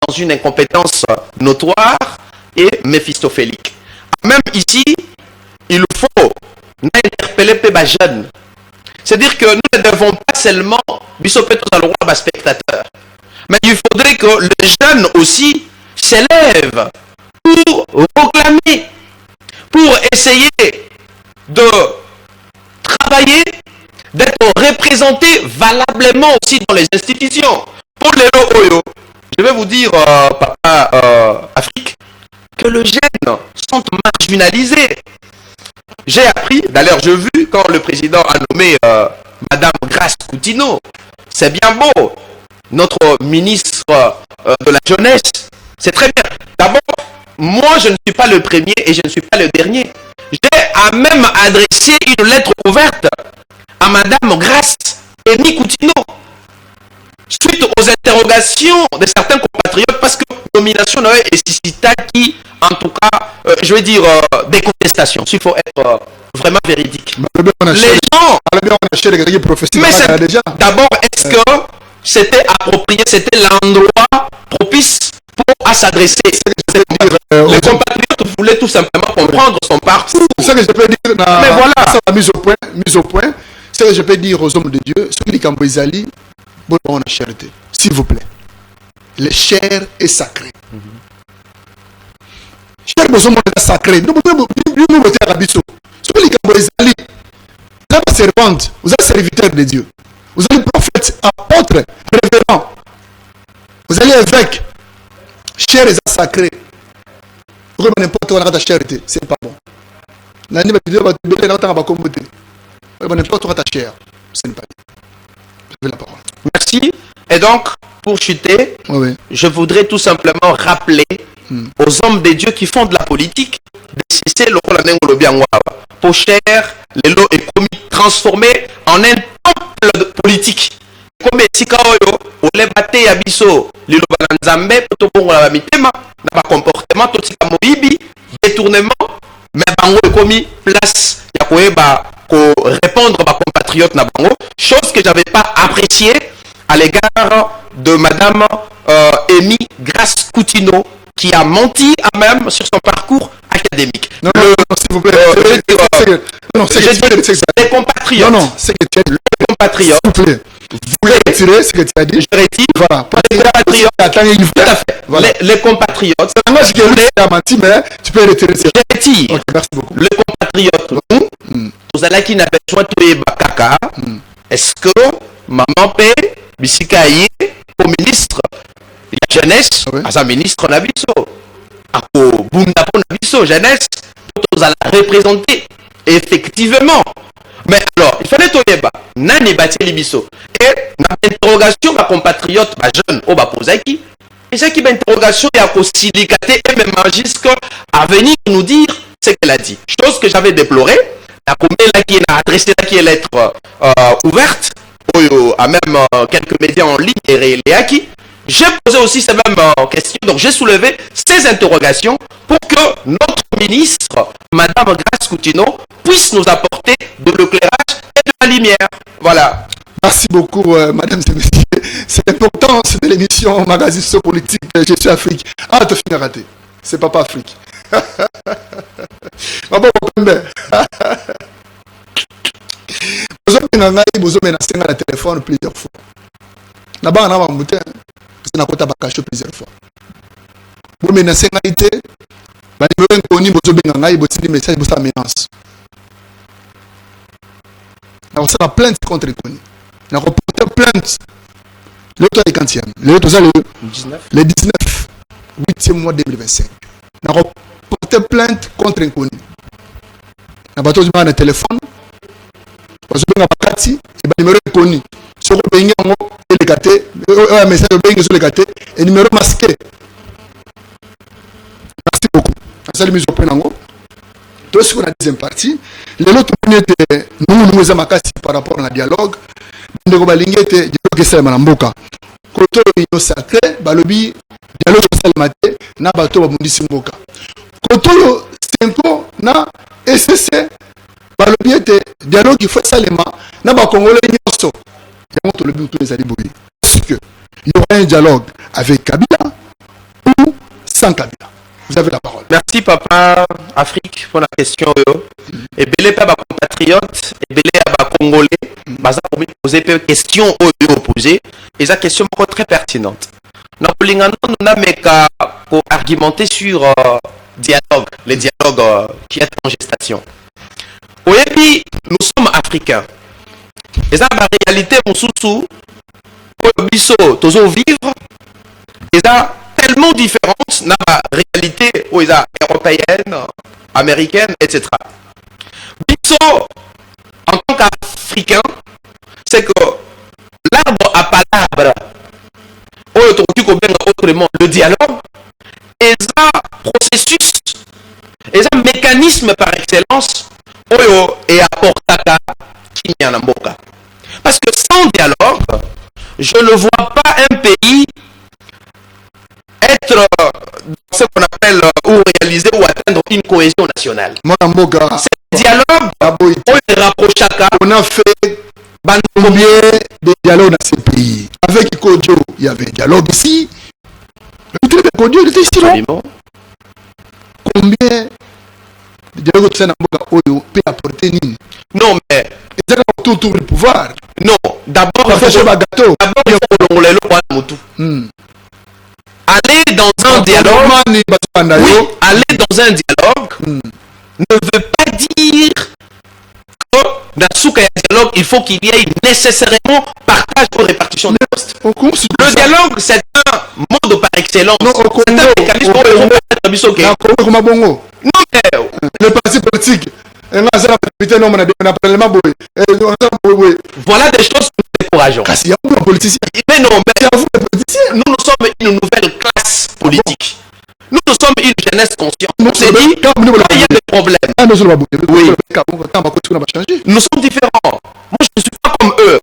dans une incompétence notoire et méphistophélique. Même ici, il faut interpeller les jeunes. C'est-à-dire que nous ne devons pas seulement à spectateurs, mais il faudrait que les jeunes aussi s'élèvent pour proclamer, pour essayer de travailler, d'être représentés valablement aussi dans les institutions. Pour les Oyo, je vais vous dire, papa Afrique, que les jeunes sont marginalisés. J'ai appris, d'ailleurs j'ai vu quand le président a nommé Madame Grace Coutinho, c'est bien beau, notre ministre de la jeunesse, c'est très bien. D'abord, moi je ne suis pas le premier et je ne suis pas le dernier. J'ai même adressé une lettre ouverte à Madame Grace Eni Coutinho, suite aux interrogations de certains compatriotes, parce que nomination est suscita qui, en tout cas, je vais dire, des contestations, s'il faut être vraiment véridique. Les gens... Mais d'abord, est-ce que c'était approprié, c'était l'endroit propice pour s'adresser? Les compatriotes voulaient tout simplement comprendre son parcours. Ce que je peux dire, mais voilà. Ça va mise au point, ce que je peux dire aux hommes de Dieu, ceux qui Camboisali, bon, on a charité, s'il vous plaît. Le cher est sacré. Cher besoin de sacré. Nous nous mettons à Rabisso. Ceux qui Camboisali, vous êtes servante, vous êtes serviteur de Dieu. Vous êtes prophète, apôtre, révérend. Vous allez évêque. Cher est sacré. Pourquoi n'importe quoi ta charité, c'est pas bon. N'importe quoi ta chair, c'est pas bon. La parole. Merci. Et donc, pour chuter, oui. Je voudrais tout simplement rappeler aux hommes de Dieu qui font de la politique de cesser le rôle pour cher, les lots est commis transformé en un temple politique. Comme si on les battait à Bisso, les Lobanzambe, pour la mitema, n'a pas comportement, tout ce qui détournement, mais bango est commis place, il y a répondre à compatriotes na bango, chose que j'avais pas appréciée à l'égard de Madame Amy Grace Coutinho, qui a menti à même sur son parcours académique. Non, s'il vous plaît. Les compatriotes. Non, c'est que tu as dit. Les compatriotes. S'il vous plaît. Vous voulez retirer ce que tu as dit? Je retire. Voilà. Les compatriotes. Tout à fait. Voilà. Les compatriotes. C'est moi qui ai menti, mais tu peux retirer. Je retire. Okay, merci beaucoup. Les compatriotes. Vous allez qui n'a besoin de tuer Bakaka. Est-ce que maman paie Bissikaye au ministre de la jeunesse, à sa ministre Nabiso, à Bundapo Nabiso, jeunesse, vous allez représenter effectivement. Mais alors, il fallait tout débat. Nani bâti Libiso. Et l'interrogation ma compatriote, ma jeune, au Bapozaki, et c'est qui l'interrogation est à silicater et même jusqu'à venir nous dire ce qu'elle a dit. Chose que j'avais déploré, la combien là qui est adressé là qui est lettre ouverte, à même quelques médias en ligne et réels. J'ai posé aussi ces mêmes questions, donc j'ai soulevé ces interrogations pour que notre ministre, Madame Grace Coutinho, puisse nous apporter de l'éclairage et de la lumière. Voilà. Merci beaucoup, Madame et Messieurs. C'est important, c'est de l'émission Magazine Politique. Je suis Afrique. Ah, tu finis raté. C'est Papa Afrique. Vous avez un téléphone plusieurs fois. Là-bas, on a un bouteille. C'est un côté de plusieurs fois. Vous avez un sénalité. Vous avez un message pour sa menace. On a une plainte contre Kony. On a reporté plainte. L'autre est quantième. Le 19. 8e mois 2025. On a reporté plainte contre Kony. On a battu un téléphone. On a battu un numéro Kony. Sur le pays, on a un message de pays sur le gâté et numéro masqué. Merci beaucoup. Salut, M. Penango. Tout ce qu'on a deuxième partie. L'autre premier était nous avons par rapport à dialogue. Nous avons dialogue c'est Manamboka. Koto ino sacré, balobi dialogue social maté na bato babundi simboka. Koto senko na SCC balobi était dialogue il faut salema na ba congolais nyonso. Parce qu'il y aura un dialogue avec Kabila, sans Kabila. Vous avez la parole. Merci Papa Afrique pour la question. Et belé pas compatriotes, et belé à congolais, baza pour me poser des questions opposées. Et sa question est très pertinente. Napolingano n'a mais qu'à argumenter sur dialogue, les dialogues qui est en gestation. Oui, nous sommes africains. Et ça, la réalité, mon sous-sous, pour le bisso, toujours vivre, et ça, tellement différente dans la réalité européenne, américaine, etc. Bisso, en tant qu'Africain, c'est que l'arbre à palabre, autrement, le dialogue, est un processus, est un mécanisme par excellence, et apporte à Kinyanamboka. Parce que sans dialogue, je ne vois pas un pays être dans ce qu'on appelle ou réaliser ou atteindre une cohésion nationale. C'est le dialogue, on rapproche. On a fait combien de dialogues dans ce pays? Avec Kodjo, il y avait un dialogue ici. Le Kodjo, il était ici, non? Combien de dialogues peut apporter Nini? Non, mais. Ils ont tout le pouvoir. Non, d'abord, il faut aller dans un dialogue. Oui, aller dans un dialogue ne veut pas dire que dans ce dialogue, il faut qu'il y ait nécessairement partage ou répartition de postes. Le dialogue, c'est un mode par excellence. C'est un mécanisme pour non, mais le parti politique. Voilà des choses que nous décourageons. Mais non, mais nous sommes une nouvelle classe politique. Nous sommes une jeunesse consciente. On s'est dit, il y a des problèmes. Oui. Nous sommes différents. Moi, je ne suis pas comme eux.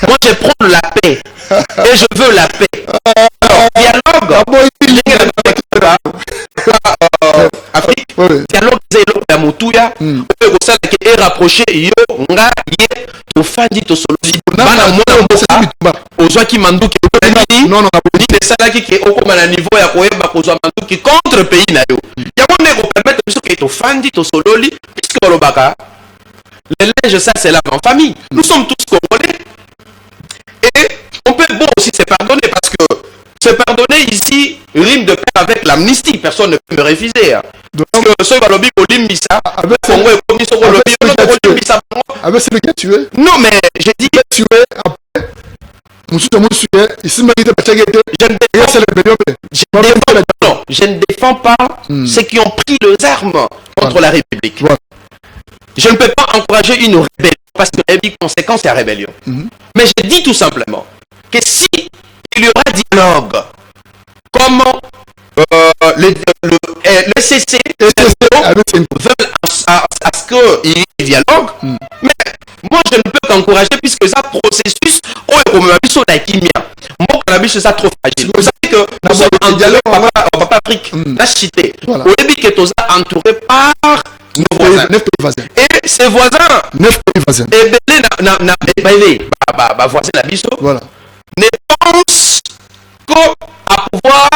Moi, je prends la paix. Et je veux la paix. Alors, Afrique, dialogue la Moutuya, qui est rapproché, yo, nga, ye, to fandi, to solo, bana mona, ozwa ki manduki, non, ni de salaki qui est au comme à niveau ya koeba, kozwa manduki contre pays na yo. Ya mone ko permettre biso ke to fandi, to solo li, puisque olobaka, le linge ça c'est là en famille. Nous sommes tous congolais. Et on peut bon aussi se pardonner parce que se pardonner ici rime de pair avec l'amnistie. Personne ne peut me refuser. Donc, ce Balobi Olimbisa, avec celui qui a tué. Non, mais j'ai dit tué après. Je ne défends pas ceux qui ont pris les armes contre la République. Je ne peux pas encourager une rébellion parce que la conséquence c'est la rébellion. Mais je dis tout simplement que si il y aura dialogue, comment le CC veulent à ce qu'il y ait dialogue, mais moi je ne peux qu'encourager puisque ça processus c'est ça trop fragile. Vous savez que nous sommes en dialogue Papa Afrique, la cité. Au début que tu as entouré par nos voisins. Et ces voisins, 9 pays voisins. Et voisin la biso, ne pense qu'à pouvoir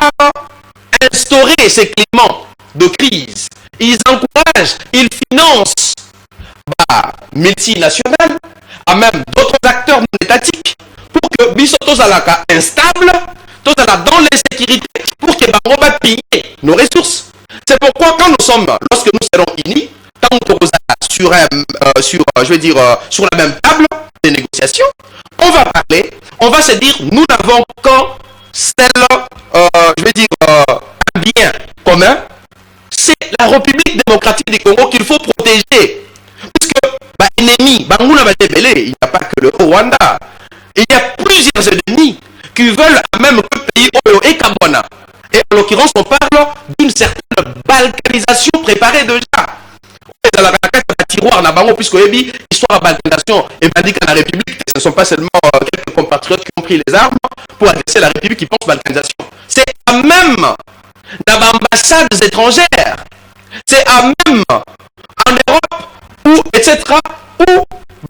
instaurer ces climats de crise. Ils encouragent, ils financent multinationales, à même d'autres acteurs non étatiques, pour que Bissoto Zalaka instable, dans l'insécurité, pour que Bangoba pille nos ressources. C'est pourquoi lorsque nous serons unis, tant qu'on sur la même table de négociation, on va parler, on va se dire, nous n'avons qu'un un bien commun, c'est la République démocratique du Congo qu'il faut protéger. Puisque, ennemi, il n'y a pas que le Rwanda. Il y a plusieurs ennemis qui veulent même que le pays et Kabona. Et en l'occurrence, on parle d'une certaine balkanisation préparée déjà. Dans la tiroir, puisque l'histoire de balkanisation et la République, ce ne sont pas seulement quelques compatriotes qui ont pris les armes pour adresser la République qui pense balkanisation. C'est à même dans l'ambassade étrangères, c'est à même en Europe, etc., où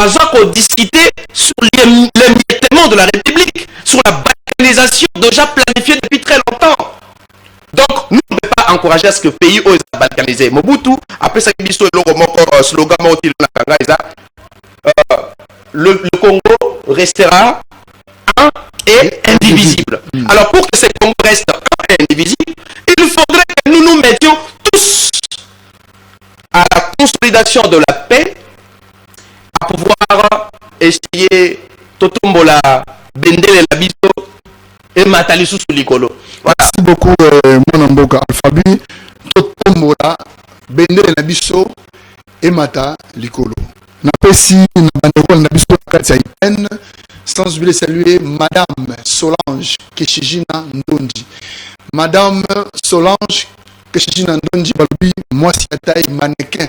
on discuter sur l'émiettement de la République, sur la balkanisation déjà planifiée depuis très longtemps. Donc, nous ne pouvons encourager à ce que le pays soit balkanisé. Mobutu, après ça, il y a slogan le Congo restera un et indivisible. Alors pour que ce Congo reste un et indivisible, il faudrait que nous nous mettions tous à la consolidation de la paix, à pouvoir essayer Totombola, Bendele la biso et Matali sous Likolo. Voilà. Merci beaucoup, mon amboka Alphabi. Totombola, Bendele la biso et Mata Likolo. Napesi na bandeko na biso kati ya IPN, sans oublier saluer Madame Solange Keshijina Ndondi. Madame Solange Keshijina Ndondi balobi moi si la taille mannequin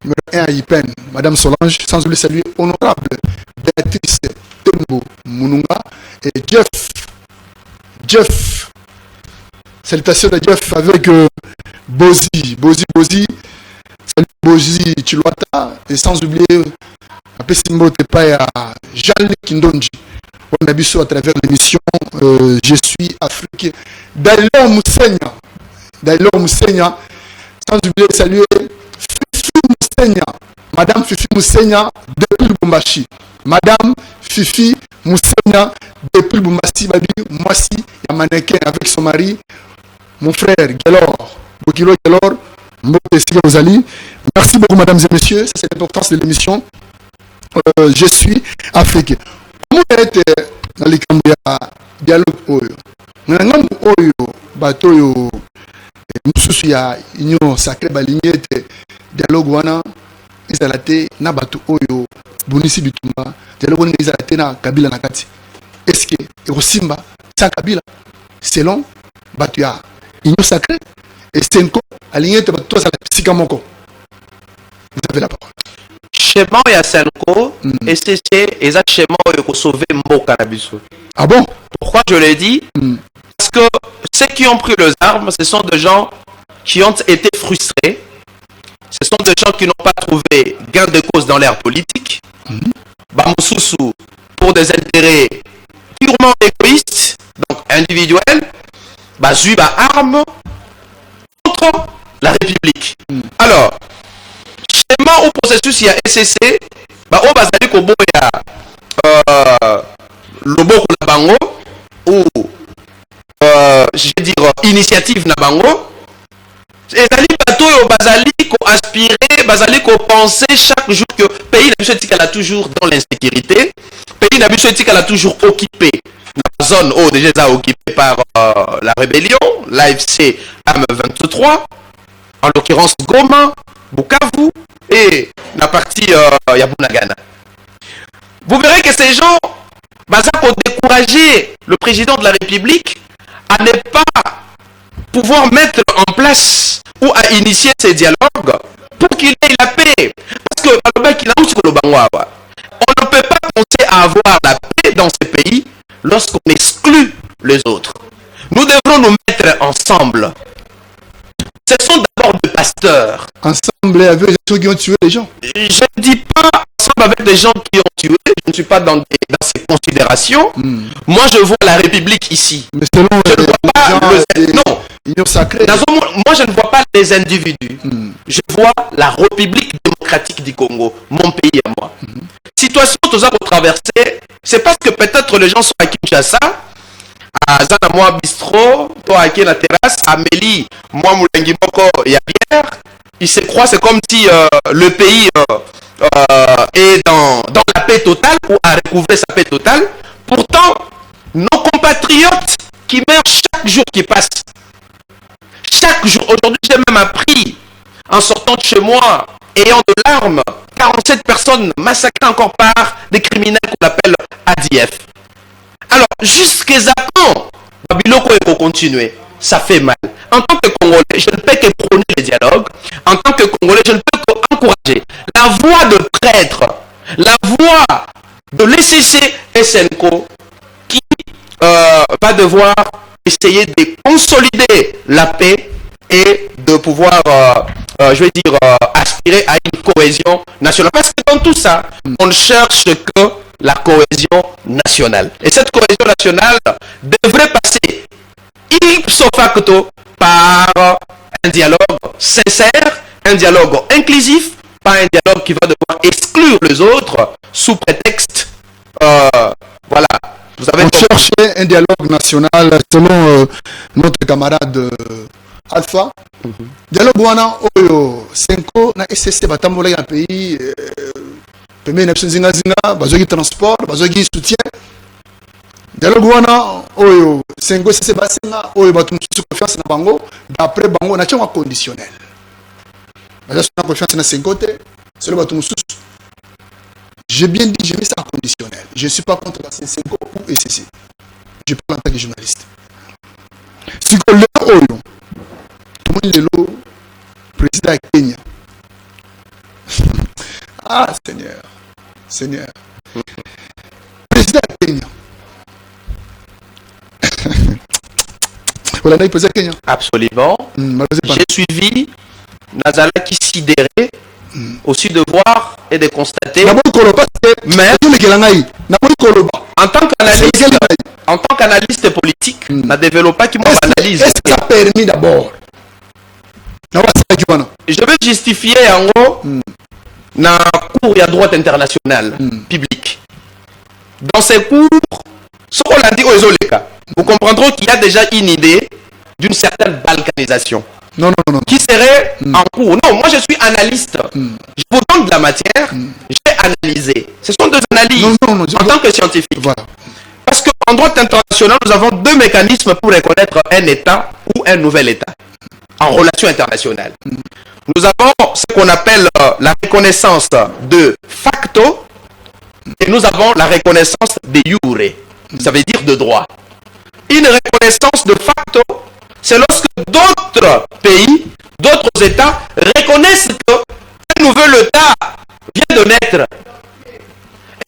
numéro 1 à IPN. Madame Solange, sans oublier saluer honorable Béatrice Tembo Mununga et Jeff. Salutations à Jeff avec Bozi. Salut Bozi Chiluata et sans oublier Apesimbo Tepaya Jean Kindonji. On a vu ça à travers l'émission Je suis Afrique. D'ailleurs Moussenia. Sans oublier saluer Fifi Moussenia. Madame Fifi Moussenia depuis Lubumbashi. Madame Fifi Moussenia depuis Lubumbashi. Moi si il y a mannequin avec son mari, mon frère Gelor, Bokilo Gelor. Merci beaucoup, mesdames et messieurs. Ça, c'est l'importance de l'émission. Je suis Afrique. Comment est dans les camps dialogue oyo? Oyo bato yo mususu ya union sacrée balingete dialogue wana izalate na bato oyo bunisi bitumba dialogue wana izalate na Kabila na kati. Est-ce que Rosimba sans Kabila selon bato ya union sacrée et Senko aligné de toi à la psychamoko. Vous avez la parole. Schéma ya Senko et c'est exactement pour sauver Mboka na biso. Ah bon? Pourquoi je l'ai dit? Parce que ceux qui ont pris les armes, ce sont des gens qui ont été frustrés. Ce sont des gens qui n'ont pas trouvé gain de cause dans l'ère politique. Bamoussoussou pour des intérêts purement égoïstes, donc individuels. Bazui ba arme contre la République. Alors, schéma au processus il y a SCC, bah on bazali ko boya loboko na bango ou je veux dire initiative na bango. Ezali bato yo bazali ko aspirer, bazali ko penser chaque jour que pays na biso a toujours dans l'insécurité, pays na biso a toujours occupé la zone déjà occupée par la rébellion, l'AFC M23, en l'occurrence Goma, Bukavu et la partie Yabunagana. Vous verrez que ces gens, pour décourager le président de la République à ne pas pouvoir mettre en place ou à initier ces dialogues pour qu'il ait la paix. Parce que on ne peut pas penser à avoir la paix dans ces pays lorsqu'on exclut les autres. Nous devrons nous mettre ensemble. Ce sont d'abord des pasteurs. Ensemble avec ceux qui ont tué les gens. Je ne dis pas ensemble avec des gens qui ont tué. Je ne suis pas dans ces considérations. Moi, je vois la République ici. Mais selon je ne vois pas non. Sacrée. Moi, je ne vois pas les individus. Je vois la République démocratique du Congo, mon pays à moi. Situation tout ça pour traverser, c'est parce que peut-être les gens sont à Kinshasa, à Zana moi bistrot, toi à la terrasse, à Amélie, moi Moulengi Moko, il y a bière. Ils se croient, c'est comme si le pays est dans la paix totale ou a recouvert sa paix totale. Pourtant, nos compatriotes qui meurent chaque jour qui passe, chaque jour, aujourd'hui j'ai même appris en sortant de chez moi, ayant de l'arme, 47 personnes massacrées encore par des criminels qu'on appelle ADF. Alors, jusqu'à quand Babiloko il faut continuer? Ça fait mal. En tant que Congolais, je ne peux que prôner le dialogue. En tant que Congolais, je ne peux qu'encourager la voix de prêtre, la voix de l'ECC SNCO qui va devoir essayer de consolider la paix et de pouvoir, je vais dire, aspirer à une cohésion nationale. Parce que dans tout ça, on ne cherche que la cohésion nationale. Et cette cohésion nationale devrait passer ipso facto par un dialogue sincère, un dialogue inclusif, pas un dialogue qui va devoir exclure les autres sous prétexte, voilà. Vous avez on cherchait un dialogue national selon notre camarade Alpha. Dialogue wana oyo Senko na SSC batambola ya pays pemé na zinga zinga bazoki transport bazoki soutien. Dialogue wana oyo Senko SSC basenga oyo batumsu confiance na bango d'après bango na tchwa conditionnel. Baza na confiance na Senko te c'est le batumsu. J'ai bien dit, j'ai mis ça en conditionnel. Je ne suis pas contre la Senko ou SSC. Je parle en tant que journaliste. Si vous voulez, tout le monde est là, président de Kenya. Ah, Seigneur. Seigneur. Président de Kenya. Voilà, il président de Kenya. Absolument. J'ai suivi Nazala qui sidérait aussi de voir et de constater. Mais en tant qu'analyste politique, n'a développé qui m'a analyse. Est-ce que ça a permis d'abord? Je veux justifier en gros dans cours et à droite internationale publique. Dans ces cours, ce qu'on a dit aux Oleka, vous comprendrez qu'il y a déjà une idée d'une certaine balkanisation. Non. Qui serait en cours. Non, moi je suis analyste. Je vous donne de la matière. J'ai analysé. Ce sont deux analyses en tant que scientifique. Voilà. Parce qu'en droit international, nous avons deux mécanismes pour reconnaître un État ou un nouvel État en relation internationale. Nous avons ce qu'on appelle la reconnaissance de facto et nous avons la reconnaissance de jure. Ça veut dire de droit. Une reconnaissance de facto, c'est lorsque d'autres pays, d'autres États reconnaissent qu'un nouvel État vient de naître. Et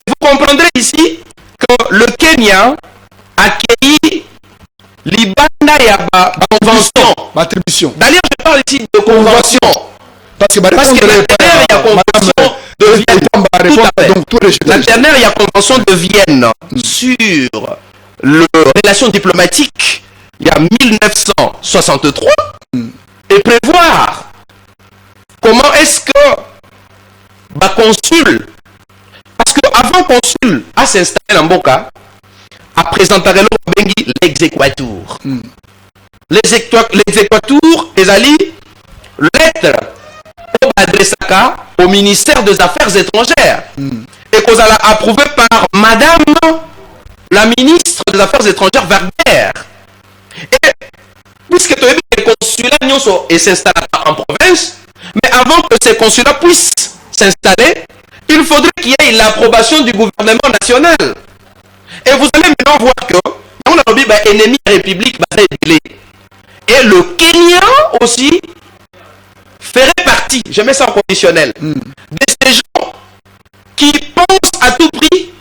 vous comprendrez ici que le Kenya a accueilli l'Ibanda Yaba convention. D'ailleurs, je parle ici de convention. Parce que la dernière, il y a convention de Vienne. La dernière, il y a convention de Vienne sur les relations diplomatiques. Il y a 1963 et prévoir comment est-ce que consul, parce que avant consul à s'installer en Boka, à présenter l'exéquatur. L'exéquatur est allé lettre au ministère des Affaires étrangères et qu'on a approuvé par Madame la ministre des Affaires étrangères Wagner. Et puisque les consulats et s'installent en province, mais avant que ces consulats puissent s'installer, il faudrait qu'il y ait l'approbation du gouvernement national. Et vous allez maintenant voir que on a dit ennemi de la République et le Kenya aussi ferait partie, je mets ça en conditionnel, de ces gens qui pensent à tout prix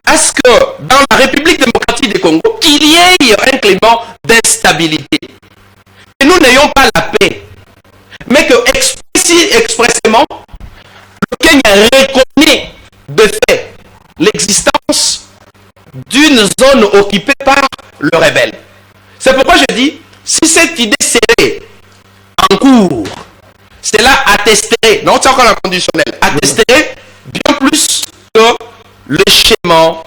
à ce que dans la République démocratique du Congo, qu'il y ait un climat d'instabilité. Et nous n'ayons pas la paix. Mais que expressément, le Kenya reconnaît de fait l'existence d'une zone occupée par le rebelle. C'est pourquoi je dis, si cette idée serait en cours, cela attesterait, non c'est encore la conditionnelle, attesterait bien plus que le schéma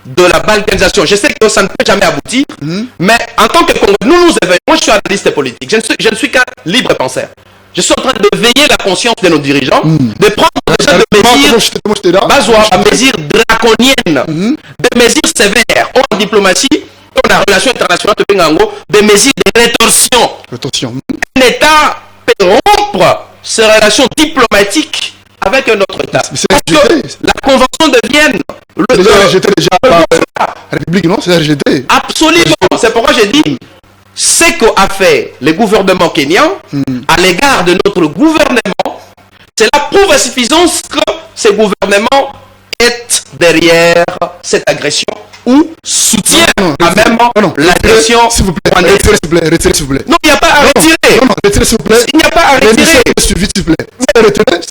de la balkanisation. Je sais que ça ne peut jamais aboutir, mais en tant que Congolais, nous éveillons. Moi, je suis analyste politique. Je ne suis qu'un libre penseur. Je suis en train de veiller la conscience de nos dirigeants, de prendre déjà des mesures draconiennes, des mesures sévères en diplomatie, en relation internationale, des mesures de rétorsion. Un État peut rompre ses relations diplomatiques avec un autre État. La convention de Vienne, la République, non, c'est rejeté. Absolument. C'est pourquoi j'ai dit ce qu'a fait le gouvernement kenyan à l'égard de notre gouvernement, cela prouve à suffisance que ce gouvernement est derrière cette agression ou soutient même l'agression. S'il vous plaît, retirez s'il vous plaît. Non, il n'y a pas à retirer. Non, retirez s'il vous plaît. Il n'y a pas à retirer. S'il vous plaît.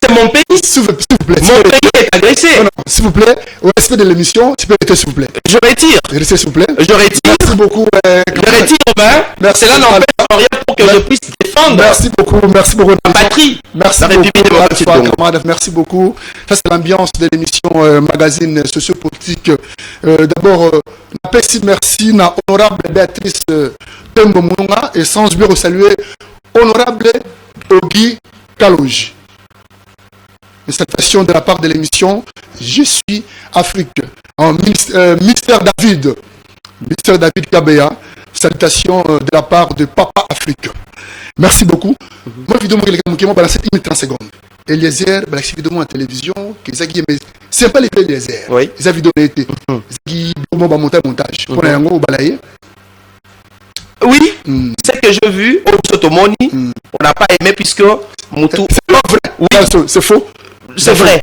C'est mon pays. S'il vous plaît. Mon pays est agressé. Non, s'il vous plaît, au respect de l'émission, tu peux retirer s'il vous plaît. Je retire. Retirez s'il vous plaît. Je retire. Merci beaucoup. retire, hein. Merci. Cela n'empêche rien pour que je puisse défendre Merci beaucoup. la patrie. Merci La République démocratique du Congo. camarade. Merci beaucoup. Ça, c'est l'ambiance de l'émission magazine sociopolitique. D'abord, merci à honorable Béatrice Tembo Mounga et sans oublier saluer honorable Ogi Kalonji. Une salutation de la part de l'émission Je suis Afrique. Mystère David Kabea. Salutation de la part de Papa Afrique. Merci beaucoup. Moi, vidéo, je vais balancer 30 secondes. Eliezer, je vais vidéo à la télévision. C'est pas les Eliezer. Oui. Les vidéos été. Qui vont monter montage. Pour un gros balayer. Oui, ce que j'ai vu au Sotomoni, on n'a pas aimé puisque Moutou. C'est pas vrai. Oui, c'est faux. c'est vrai.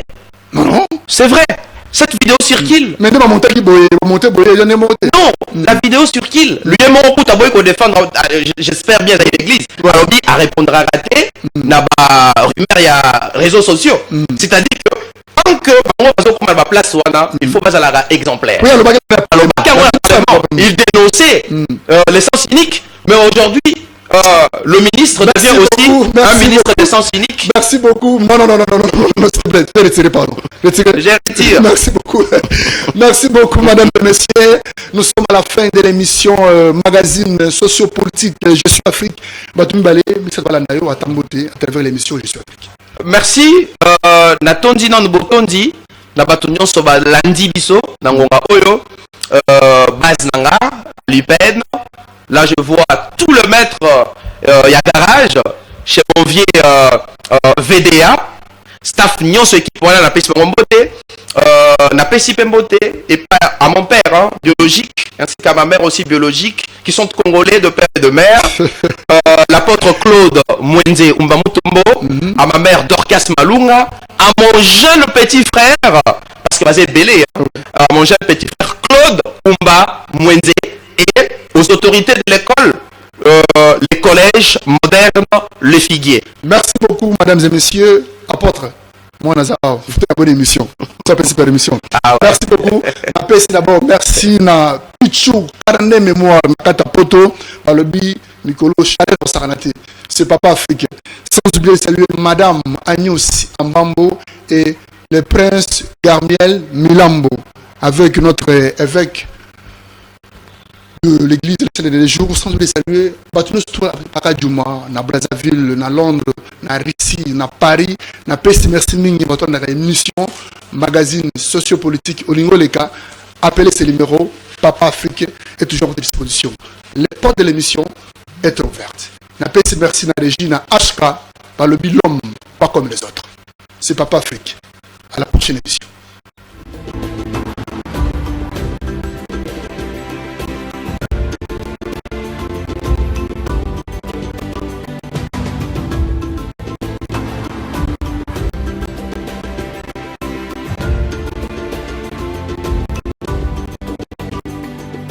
Non. C'est vrai. Cette vidéo circule. Mais non, monter qui boye, monter. Non, la vidéo circule. Lui et mon coup, t'as qu'on défendre, j'espère bien dans l'église. Alors, dit à répondre à rater, n'a pas rumeur, il y a réseaux sociaux. C'est-à-dire que tant que on va place, il faut pas à la exemplaire. Oui, Alors, il dénonçait les sens cyniques, mais aujourd'hui, le ministre devient aussi un ministre des sens cyniques. Merci beaucoup. Non, s'il vous plaît, retirez, pardon. Je retire. Merci beaucoup. Merci beaucoup, madame et messieurs. Nous sommes à la fin de l'émission magazine sociopolitique Je suis Afrique. À travers l'émission Je suis Afrique. Merci. Natondi nan botondi na batonyon so ba landi biso na ngonga oyo base nanga Lipène. Là je vois tout le maître y a garage chez mon vieux VDA staff nyonso équipe voilà na pesi bombote na pesi pembote et pas à mon père hein, biologique ainsi qu'à ma mère aussi biologique qui sont congolais de père et de mère. L'apôtre Claude Mwenze Umbamutombo, à ma mère Dorcas Malunga, à mon jeune petit frère, parce que c'est belé, à mon jeune petit frère Claude Umba Mwenze, et aux autorités de l'école, les collèges modernes, les figuiers. Merci beaucoup, mesdames et messieurs. Apôtre, moi, Nazar, vous faites une bonne émission. Ça fait super émission. Ah ouais. Merci beaucoup. D'abord, merci na Pichou, carnet mémoire, Nakata Poto, Balobi, Nicolo, Chalet, Saranate. C'est Papa Afrique. Sans oublier de saluer Madame Agnès Ambambo et le prince Garmiel Milambo, avec notre évêque de l'église des jours, sans oublier de saluer Batunos à Djouma, na Brazzaville, na Londres, na Russie, na Paris, na Pesti Merci Mingi, votre émission magazine sociopolitique au Lingoleka. Appelez ces numéros, Papa Afrique est toujours à votre disposition. Les portes de l'émission est ouvertes. Na Pesti Merci na régie, na HK, par le bilan, pas comme les autres. C'est Papa Afrique. À la prochaine émission.